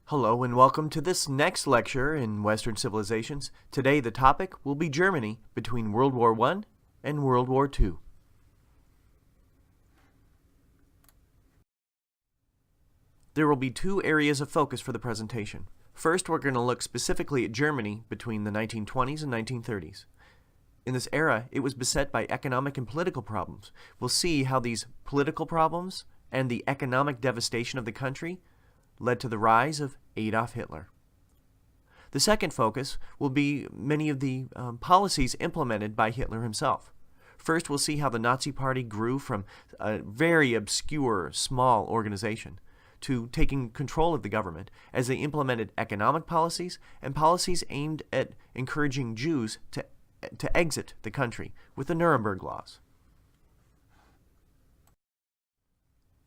Hello and welcome to this next lecture in Western civilizations. Today the topic will be Germany between World War I and World War II. There will be two areas of focus for the presentation. First, we're going to look specifically at Germany between the 1920s and 1930s. In this era, it was beset by economic and political problems. We'll see how these political problems and the economic devastation of the country led to the rise of Adolf Hitler. The second focus will be many of the policies implemented by Hitler himself. First, we'll see how the Nazi Party grew from a very obscure, small organization to taking control of the government as they implemented economic policies and policies aimed at encouraging Jews to exit the country with the Nuremberg Laws.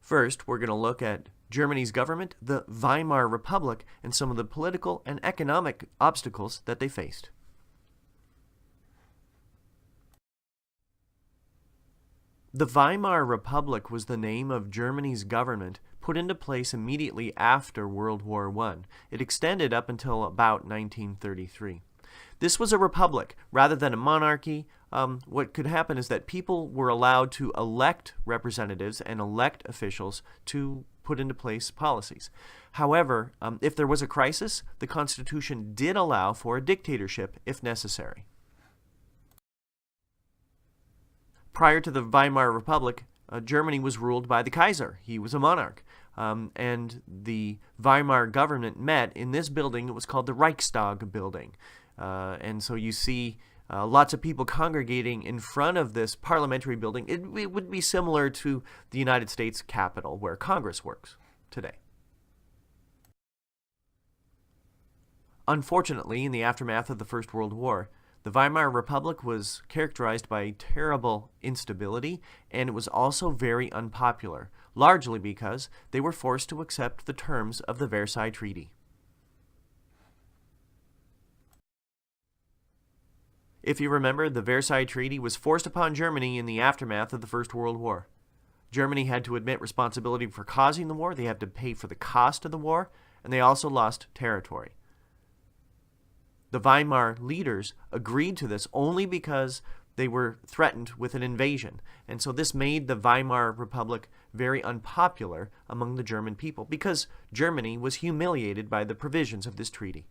First, we're going to look at Germany's government, the Weimar Republic, and some of the political and economic obstacles that they faced. The Weimar Republic was the name of Germany's government put into place immediately after World War I. It extended up until about 1933. This was a republic rather than a monarchy. What could happen is that people were allowed to elect representatives and elect officials to put into place policies. However, if there was a crisis, the Constitution did allow for a dictatorship if necessary. Prior to the Weimar Republic, Germany was ruled by the Kaiser. He was a monarch. And the Weimar government met in this building. It was called the Reichstag building. And so you see lots of people congregating in front of this parliamentary building. It would be similar to the United States Capitol, where Congress works today. Unfortunately, in the aftermath of the First World War, the Weimar Republic was characterized by terrible instability, and it was also very unpopular, largely because they were forced to accept the terms of the Versailles Treaty. If you remember, the Versailles Treaty was forced upon Germany in the aftermath of the First World War. Germany had to admit responsibility for causing the war, they had to pay for the cost of the war, and they also lost territory. The Weimar leaders agreed to this only because they were threatened with an invasion, and so this made the Weimar Republic very unpopular among the German people because Germany was humiliated by the provisions of this treaty.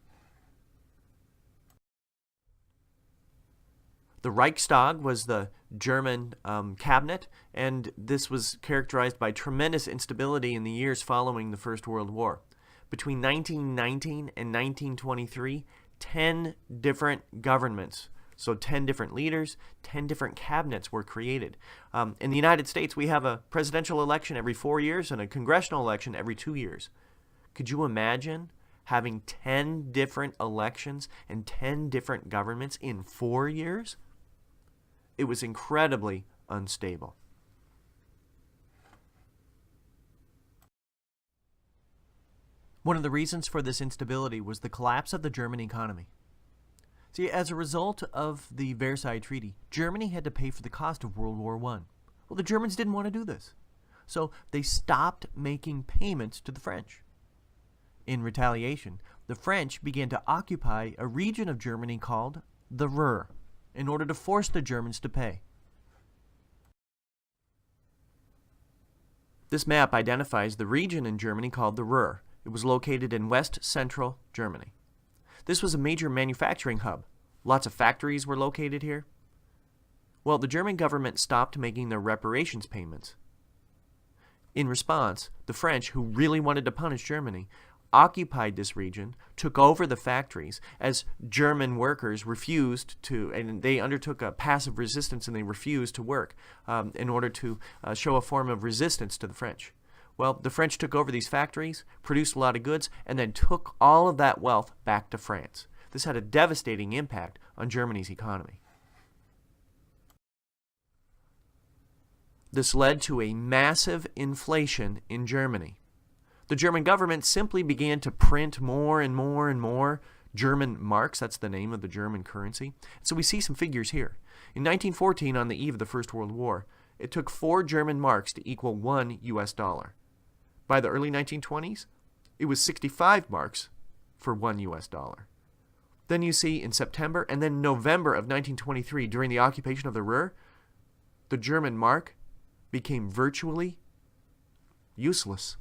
The Reichstag was the German cabinet, and this was characterized by tremendous instability in the years following the First World War. Between 1919 and 1923, 10 different governments, so 10 different leaders, 10 different cabinets were created. In the United States, we have a presidential election every 4 years and a congressional election every 2 years. Could you imagine having 10 different elections and 10 different governments in 4 years? It was incredibly unstable. One of the reasons for this instability was the collapse of the German economy. See, as a result of the Versailles Treaty, Germany had to pay for the cost of World War I. Well, the Germans didn't want to do this, so they stopped making payments to the French. In retaliation, the French began to occupy a region of Germany called the Ruhr, in order to force the Germans to pay. This map identifies the region in Germany called the Ruhr. It was located in west-central Germany. This was a major manufacturing hub. Lots of factories were located here. Well, the German government stopped making their reparations payments. In response, the French, who really wanted to punish Germany, occupied this region, took over the factories as German workers refused to, and they undertook a passive resistance and they refused to work in order to show a form of resistance to the French. Well, the French took over these factories, produced a lot of goods, and then took all of that wealth back to France. This had a devastating impact on Germany's economy. This led to a massive inflation in Germany. The German government simply began to print more and more and more German marks. That's the name of the German currency. So we see some figures here. In 1914, on the eve of the First World War, it took 4 German marks to equal 1 US dollar. By the early 1920s, it was 65 marks for 1 US dollar. Then you see in September and then November of 1923, during the occupation of the Ruhr, the German mark became virtually useless.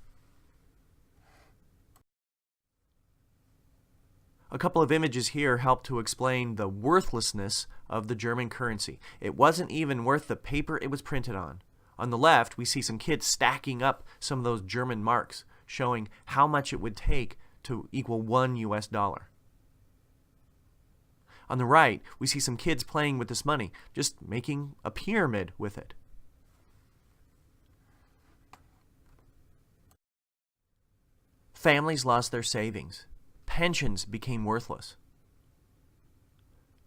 A couple of images here help to explain the worthlessness of the German currency. It wasn't even worth the paper it was printed on. On the left, we see some kids stacking up some of those German marks, showing how much it would take to equal 1 US dollar. On the right, we see some kids playing with this money, just making a pyramid with it. Families lost their savings. Pensions became worthless.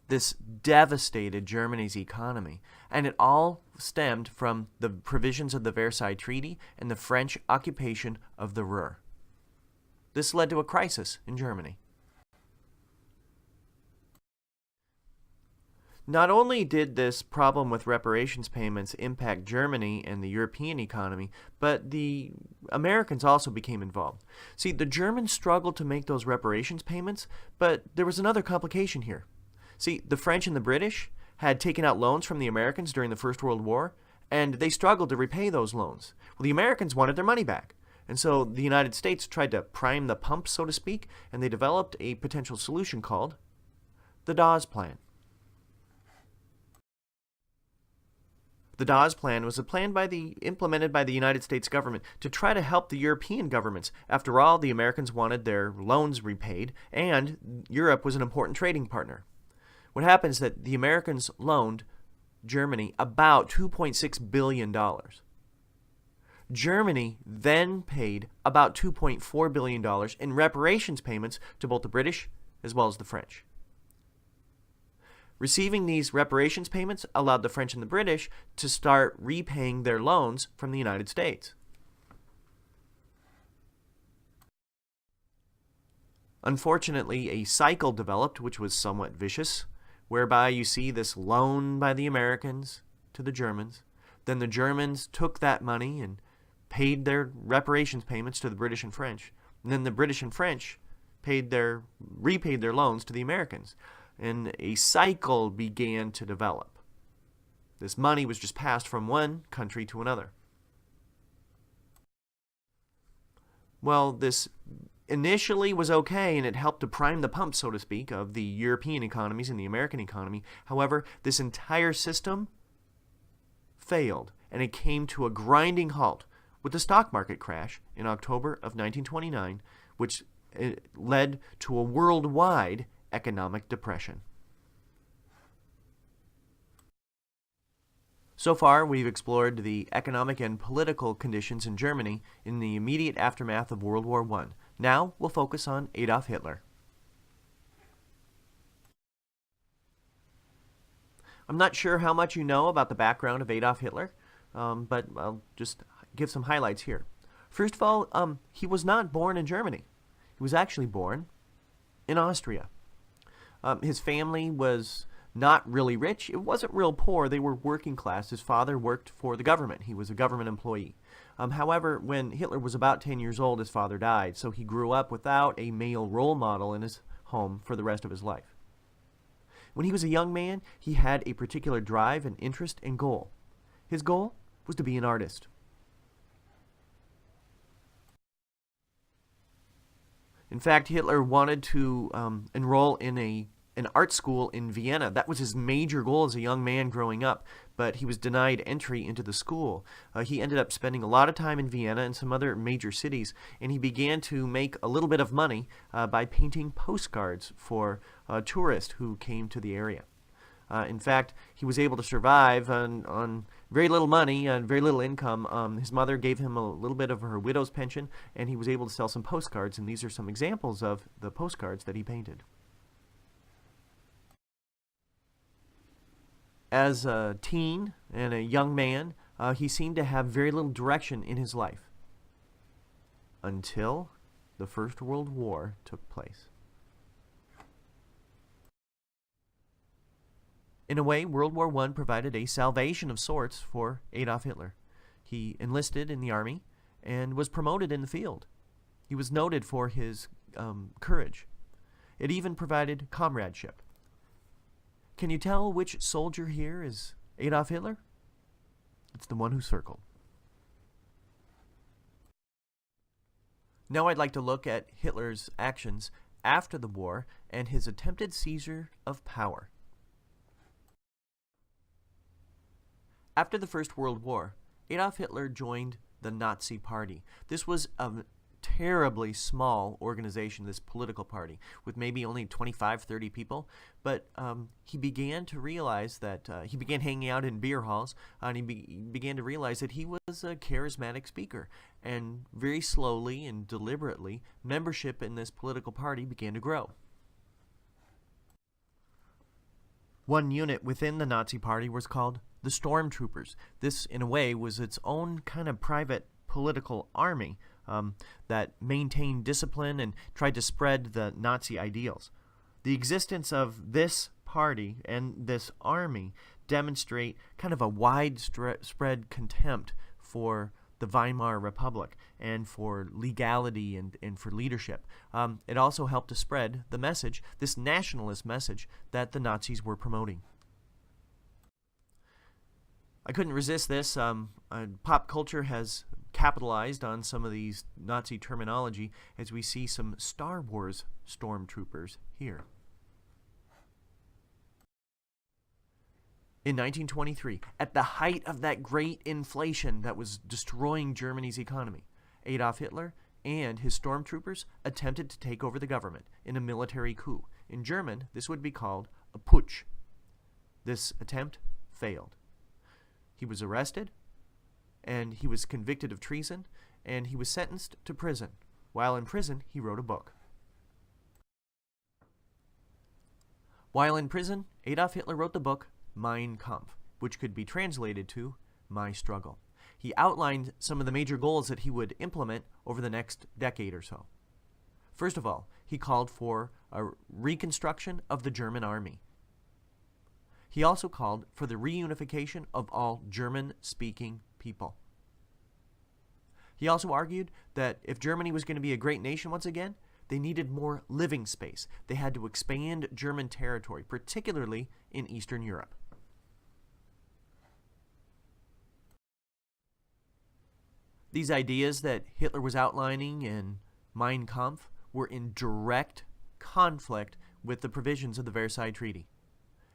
This devastated Germany's economy, and it all stemmed from the provisions of the Versailles Treaty and the French occupation of the Ruhr. This led to a crisis in Germany. Not only did this problem with reparations payments impact Germany and the European economy, but the Americans also became involved. See, the Germans struggled to make those reparations payments, but there was another complication here. See, the French and the British had taken out loans from the Americans during the First World War, and they struggled to repay those loans. Well, the Americans wanted their money back, and so the United States tried to prime the pump, so to speak, and they developed a potential solution called the Dawes Plan. The Dawes Plan was a plan implemented by the United States government to try to help the European governments. After all, the Americans wanted their loans repaid, and Europe was an important trading partner. What happens is that the Americans loaned Germany about $2.6 billion. Germany then paid about $2.4 billion in reparations payments to both the British as well as the French. Receiving these reparations payments allowed the French and the British to start repaying their loans from the United States. Unfortunately, a cycle developed which was somewhat vicious, whereby you see this loan by the Americans to the Germans. Then the Germans took that money and paid their reparations payments to the British and French. And then the British and French repaid their loans to the Americans. And a cycle began to develop. This money was just passed from one country to another. Well, this initially was okay, and it helped to prime the pump, so to speak, of the European economies and the American economy. However, this entire system failed, and it came to a grinding halt with the stock market crash in October of 1929, which led to a worldwide economic depression. So far, we've explored the economic and political conditions in Germany in the immediate aftermath of World War I. Now, we'll focus on Adolf Hitler. I'm not sure how much you know about the background of Adolf Hitler, but I'll just give some highlights here. First of all, he was not born in Germany. He was actually born in Austria. His family was not really rich. It wasn't real poor. They were working class. His father worked for the government. He was a government employee. However, when Hitler was about 10 years old, his father died, so he grew up without a male role model in his home for the rest of his life. When he was a young man, he had a particular drive and interest and goal. His goal was to be an artist. In fact, Hitler wanted to enroll in an art school in Vienna. That was his major goal as a young man growing up, but he was denied entry into the school. He ended up spending a lot of time in Vienna and some other major cities, and he began to make a little bit of money by painting postcards for tourists who came to the area. In fact, he was able to survive on very little money and very little income. His mother gave him a little bit of her widow's pension, and he was able to sell some postcards, and these are some examples of the postcards that he painted. As a teen and a young man, he seemed to have very little direction in his life until the First World War took place. In a way, World War I provided a salvation of sorts for Adolf Hitler. He enlisted in the army and was promoted in the field. He was noted for his courage. It even provided comradeship. Can you tell which soldier here is Adolf Hitler? It's the one who circled. Now I'd like to look at Hitler's actions after the war and his attempted seizure of power. After the First World War, Adolf Hitler joined the Nazi Party. This was a terribly small organization, this political party, with maybe only 25, 30 people. But he began to realize that he began hanging out in beer halls, and he began to realize that he was a charismatic speaker. And very slowly and deliberately, membership in this political party began to grow. One unit within the Nazi Party was called the Stormtroopers. This, in a way, was its own kind of private political army that maintained discipline and tried to spread the Nazi ideals. The existence of this party and this army demonstrate kind of a widespread contempt for the Weimar Republic and for legality and for leadership. It also helped to spread the message, this nationalist message, that the Nazis were promoting. I couldn't resist this. Pop culture has capitalized on some of these Nazi terminology as we see some Star Wars stormtroopers here. In 1923, at the height of that great inflation that was destroying Germany's economy, Adolf Hitler and his stormtroopers attempted to take over the government in a military coup. In German, this would be called a Putsch. This attempt failed. He was arrested, and he was convicted of treason, and he was sentenced to prison. While in prison, he wrote a book. While in prison, Adolf Hitler wrote the book Mein Kampf, which could be translated to My Struggle. He outlined some of the major goals that he would implement over the next decade or so. First of all, he called for a reconstruction of the German army. He also called for the reunification of all German-speaking people. He also argued that if Germany was going to be a great nation once again, they needed more living space. They had to expand German territory, particularly in Eastern Europe. These ideas that Hitler was outlining in Mein Kampf were in direct conflict with the provisions of the Versailles Treaty.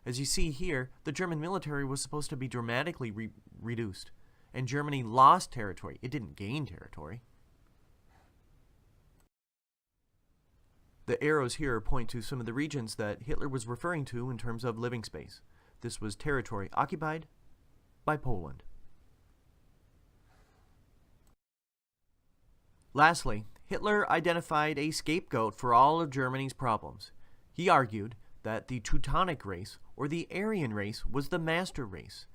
As you see here, the German military was supposed to be dramatically reduced, and Germany lost territory. It didn't gain territory. The arrows here point to some of the regions that Hitler was referring to in terms of living space. This was territory occupied by Poland. Lastly, Hitler identified a scapegoat for all of Germany's problems. He argued that the Teutonic race, or the Aryan race, was the master race.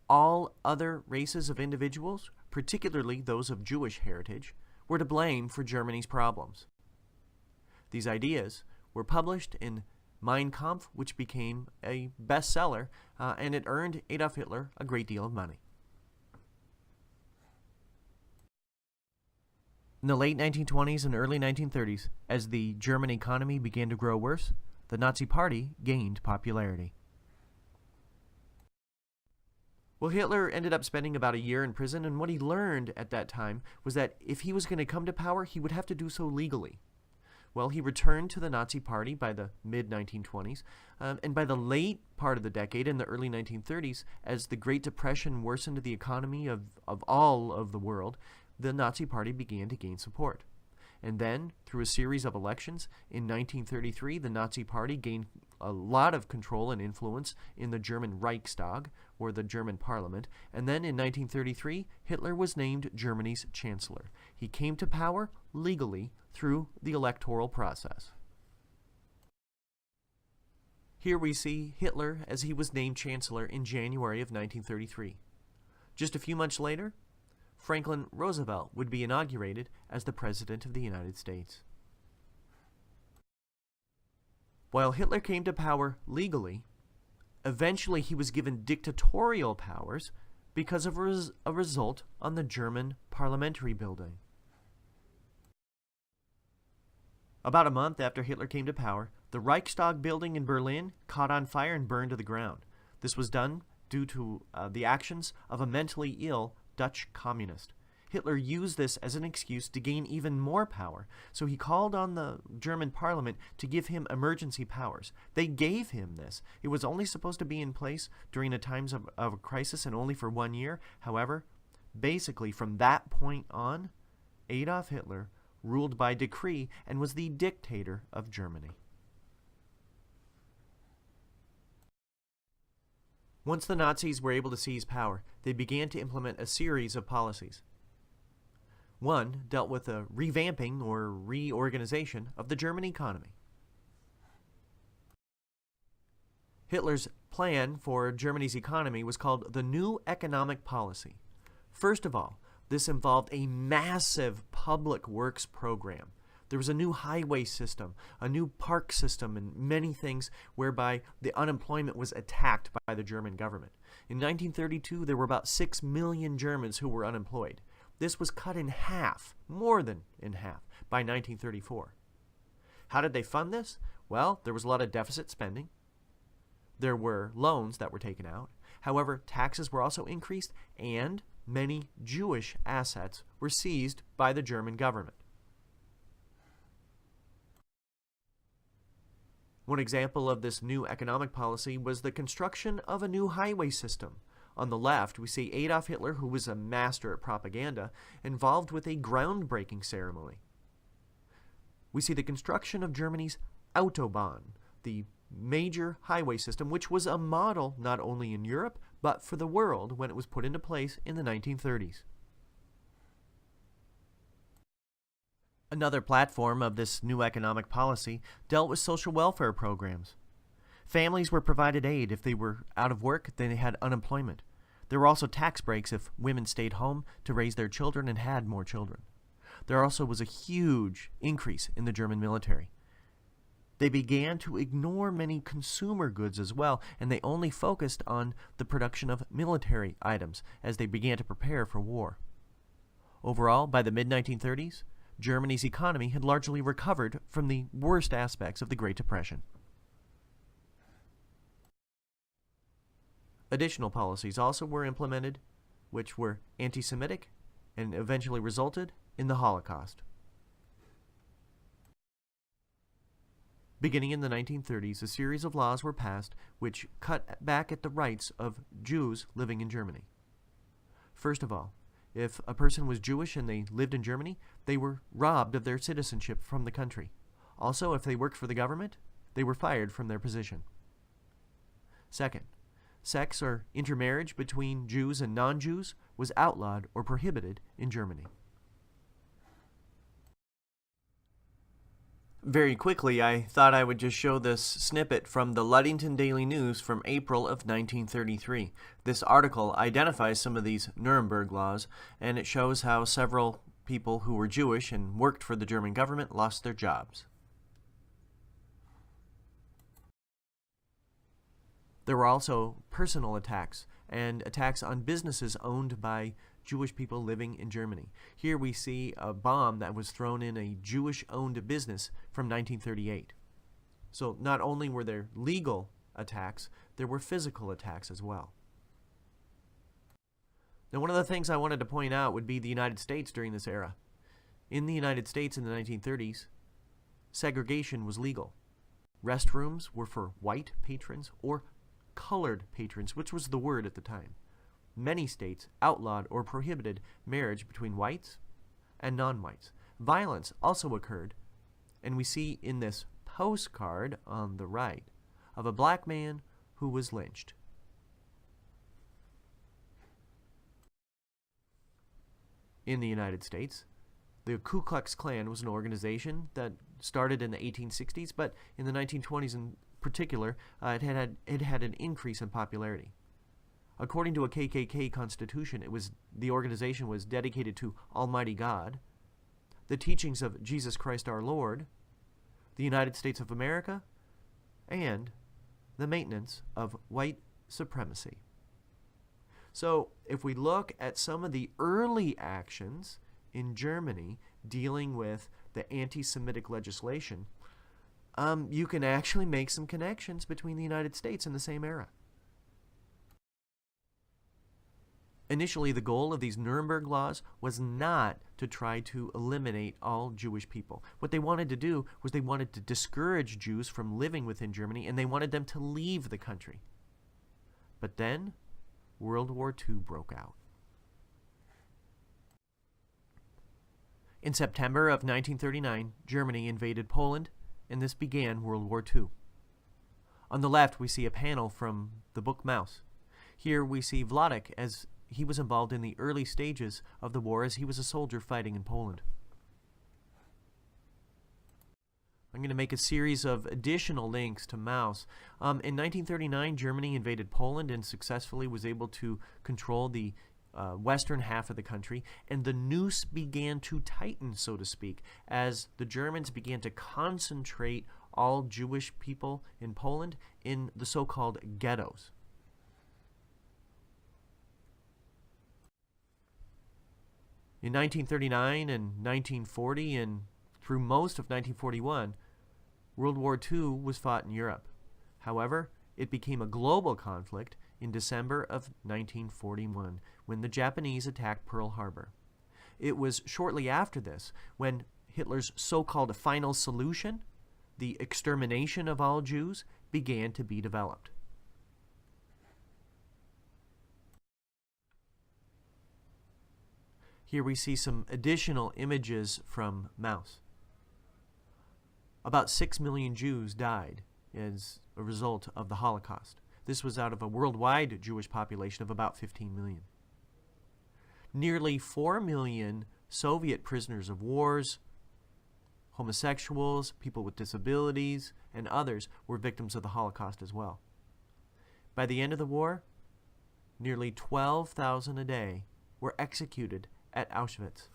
All other races of individuals, particularly those of Jewish heritage, were to blame for Germany's problems. These ideas were published in Mein Kampf, which became a bestseller, and it earned Adolf Hitler a great deal of money. In the late 1920s and early 1930s, as the German economy began to grow worse, the Nazi Party gained popularity. Well, Hitler ended up spending about a year in prison, and what he learned at that time was that if he was going to come to power, he would have to do so legally. Well, he returned to the Nazi Party by the mid-1920s, and by the late part of the decade, in the early 1930s, as the Great Depression worsened the economy of all of the world, the Nazi Party began to gain support. And then, through a series of elections, in 1933, the Nazi Party gained a lot of control and influence in the German Reichstag, or the German parliament, and then in 1933, Hitler was named Germany's Chancellor. He came to power legally through the electoral process. Here we see Hitler as he was named Chancellor in January of 1933. Just a few months later, Franklin Roosevelt would be inaugurated as the President of the United States. While Hitler came to power legally, eventually he was given dictatorial powers because of a result on the German parliamentary building. About a month after Hitler came to power, the Reichstag building in Berlin caught on fire and burned to the ground. This was done due to the actions of a mentally ill Dutch communist. Hitler used this as an excuse to gain even more power, so he called on the German parliament to give him emergency powers. They gave him this. It was only supposed to be in place during the times of a crisis and only for 1 year. However, basically from that point on, Adolf Hitler ruled by decree and was the dictator of Germany. Once the Nazis were able to seize power, they began to implement a series of policies. One dealt with the revamping or reorganization of the German economy. Hitler's plan for Germany's economy was called the New Economic Policy. First of all, this involved a massive public works program. There was a new highway system, a new park system, and many things whereby the unemployment was attacked by the German government. In 1932, there were about 6 million Germans who were unemployed. This was cut in half, more than in half, by 1934. How did they fund this? Well, there was a lot of deficit spending. There were loans that were taken out. However, taxes were also increased, and many Jewish assets were seized by the German government. One example of this new economic policy was the construction of a new highway system. On the left, we see Adolf Hitler, who was a master at propaganda, involved with a groundbreaking ceremony. We see the construction of Germany's Autobahn, the major highway system, which was a model not only in Europe, but for the world when it was put into place in the 1930s. Another platform of this new economic policy dealt with social welfare programs. Families were provided aid if they were out of work, then they had unemployment. There were also tax breaks if women stayed home to raise their children and had more children. There also was a huge increase in the German military. They began to ignore many consumer goods as well, and they only focused on the production of military items as they began to prepare for war. Overall, by the mid-1930s, Germany's economy had largely recovered from the worst aspects of the Great Depression. Additional policies also were implemented, which were anti-Semitic and eventually resulted in the Holocaust. Beginning in the 1930s, a series of laws were passed which cut back at the rights of Jews living in Germany. First of all, if a person was Jewish and they lived in Germany, they were robbed of their citizenship from the country. Also, if they worked for the government, they were fired from their position. Second, sex or intermarriage between Jews and non-Jews was outlawed or prohibited in Germany. Very quickly, I thought I would just show this snippet from the Ludington Daily News from April of 1933. This article identifies some of these Nuremberg Laws, and it shows how several people who were Jewish and worked for the German government lost their jobs. There were also personal attacks and attacks on businesses owned by Jewish people living in Germany. Here we see a bomb that was thrown in a Jewish-owned business from 1938. So not only were there legal attacks, there were physical attacks as well. Now, one of the things I wanted to point out would be the United States during this era. In the United States in the 1930s, segregation was legal. Restrooms were for white patrons or colored patrons, which was the word at the time. Many states outlawed or prohibited marriage between whites and non-whites. Violence also occurred, and we see in this postcard on the right of a black man who was lynched. In the United States, the Ku Klux Klan was an organization that started in the 1860s, but in the 1920s in particular, it had an increase in popularity. According to a KKK Constitution, the organization was dedicated to Almighty God, the teachings of Jesus Christ our Lord, the United States of America, and the maintenance of white supremacy. So, if we look at some of the early actions in Germany dealing with the anti-Semitic legislation, you can actually make some connections between the United States and the same era. Initially, the goal of these Nuremberg Laws was not to try to eliminate all Jewish people. What they wanted to do was they wanted to discourage Jews from living within Germany, and they wanted them to leave the country. But then, World War II broke out. In September of 1939, Germany invaded Poland, and this began World War II. On the left, we see a panel from the book Maus. Here we see Wlodek as he was involved in the early stages of the war as he was a soldier fighting in Poland. I'm going to make a series of additional links to Maus. In 1939, Germany invaded Poland and successfully was able to control the western half of the country, and the noose began to tighten, so to speak, as the Germans began to concentrate all Jewish people in Poland in the so-called ghettos. In 1939 and 1940 and through most of 1941, World War II was fought in Europe. However, it became a global conflict in December of 1941 when the Japanese attacked Pearl Harbor. It was shortly after this when Hitler's so-called final solution, the extermination of all Jews, began to be developed. Here we see some additional images from Maus. About 6 million Jews died as a result of the Holocaust. This was out of a worldwide Jewish population of about 15 million. Nearly 4 million Soviet prisoners of wars, homosexuals, people with disabilities, and others were victims of the Holocaust as well. By the end of the war, nearly 12,000 a day were executed at Auschwitz.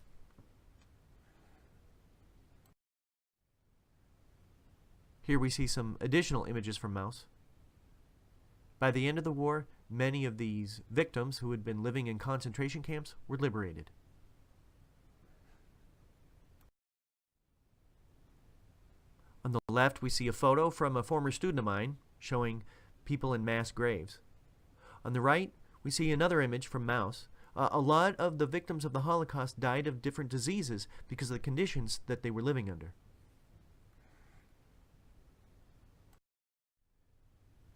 Here we see some additional images from Maus. By the end of the war, many of these victims who had been living in concentration camps were liberated. On the left, we see a photo from a former student of mine showing people in mass graves. On the right, we see another image from Maus. A lot of the victims of the Holocaust died of different diseases because of the conditions that they were living under.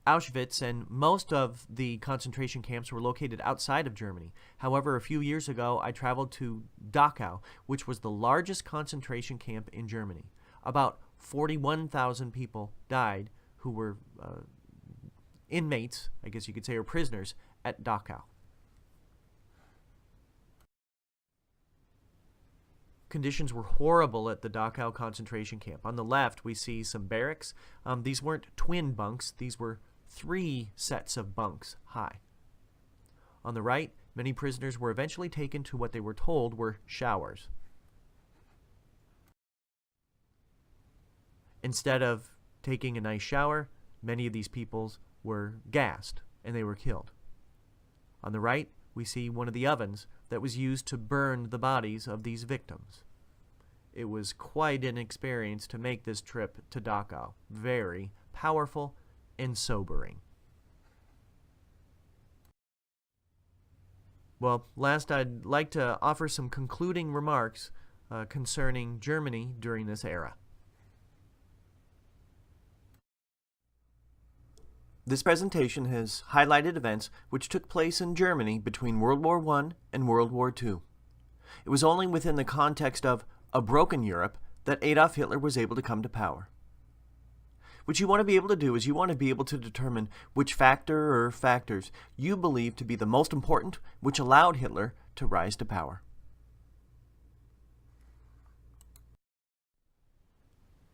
Auschwitz and most of the concentration camps were located outside of Germany. However, a few years ago, I traveled to Dachau, which was the largest concentration camp in Germany. About 41,000 people died who were inmates, I guess you could say, or prisoners at Dachau. Conditions were horrible at the Dachau concentration camp. On the left, we see some barracks. These weren't twin bunks. These were 3 sets of bunks high. On the right, many prisoners were eventually taken to what they were told were showers. Instead of taking a nice shower, many of these people were gassed and they were killed. On the right, we see one of the ovens that was used to burn the bodies of these victims. It was quite an experience to make this trip to Dachau. Very powerful and sobering. Well, last I'd like to offer some concluding remarks concerning Germany during this era. This presentation has highlighted events which took place in Germany between World War I and World War II. It was only within the context of a broken Europe that Adolf Hitler was able to come to power. What you want to be able to do is you want to be able to determine which factor or factors you believe to be the most important, which allowed Hitler to rise to power.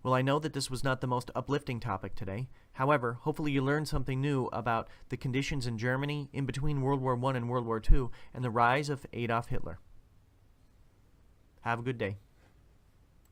Well, I know that this was not the most uplifting topic today. However, hopefully you learned something new about the conditions in Germany in between World War I and World War II and the rise of Adolf Hitler. Have a good day.